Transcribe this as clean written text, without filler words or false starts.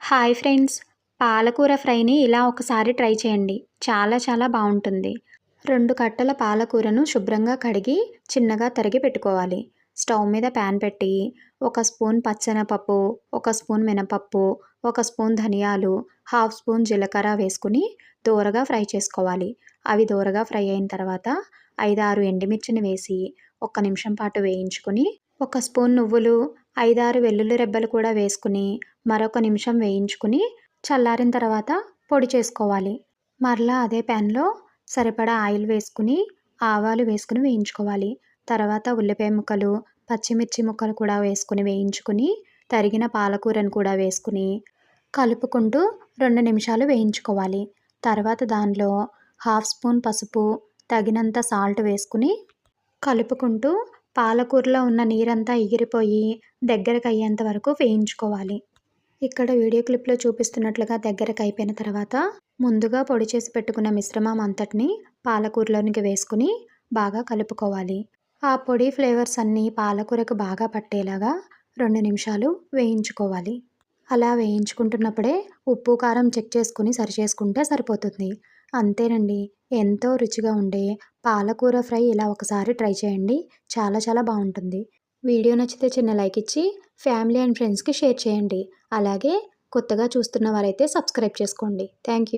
Hi friends, పాలకూర ఫ్రైని ఇలా ఒకసారి ట్రై చేయండి. చాలా చాలా బాగుంటుంది. 2 కట్టల పాలకూరను శుభ్రంగా కడిగి చిన్నగా తరిగి పెట్టుకోవాలి. స్టవ్ మీద ప్యాన్ పెట్టి 1 స్పూన్ పచ్చెనపప్పు, 1 స్పూన్ మినపప్పు, 1 స్పూన్ ధనియాలు, హాఫ్ స్పూన్ జీలకర్ర వేసుకుని దోరగా ఫ్రై చేసుకోవాలి. అవి దోరగా ఫ్రై అయిన తర్వాత 5, 6 ఎండుమిర్చిని వేసి 1 నిమిషం పాటు వేయించుకుని 1 స్పూన్ నువ్వులు, 5, 6 వెల్లుల్లి రెబ్బలు కూడా వేసుకుని మరొక నిమిషం వేయించుకుని చల్లారిన తర్వాత పొడి చేసుకోవాలి. మరలా అదే ప్యాన్లో సరిపడా ఆయిల్ వేసుకుని ఆవాలు వేసుకుని వేయించుకోవాలి. తర్వాత ఉల్లిపాయ ముక్కలు, పచ్చిమిర్చి ముక్కలు కూడా వేసుకుని వేయించుకుని తరిగిన పాలకూరను కూడా వేసుకుని కలుపుకుంటూ 2 నిమిషాలు వేయించుకోవాలి. తర్వాత దానిలో హాఫ్ స్పూన్ పసుపు, తగినంత సాల్ట్ వేసుకుని కలుపుకుంటూ పాలకూరలో ఉన్న నీరంతా ఎగిరిపోయి దగ్గరకు అయ్యేంత వరకు వేయించుకోవాలి. ఇక్కడ వీడియో క్లిప్లో చూపిస్తున్నట్లుగా దగ్గరకు అయిపోయిన తర్వాత ముందుగా పొడి చేసి పెట్టుకున్న మిశ్రమం అంతటిని పాలకూరలోనికి వేసుకుని బాగా కలుపుకోవాలి. ఆ పొడి ఫ్లేవర్స్ అన్నీ పాలకూరకు బాగా పట్టేలాగా 2 నిమిషాలు వేయించుకోవాలి. అలా వేయించుకుంటున్నప్పుడే ఉప్పు కారం చెక్ చేసుకుని సరిచేసుకుంటే సరిపోతుంది. అంతేనండి, ఎంతో రుచిగా ఉండే పాలకూర ఫ్రై ఇలా ఒకసారి ట్రై చేయండి. చాలా చాలా బాగుంటుంది. వీడియో నచ్చితే చిన్న లైక్ ఇచ్చి ఫ్యామిలీ అండ్ ఫ్రెండ్స్కి షేర్ చేయండి. అలాగే కొత్తగా చూస్తున్న వారైతే సబ్స్క్రైబ్ చేసుకోండి. Thank you.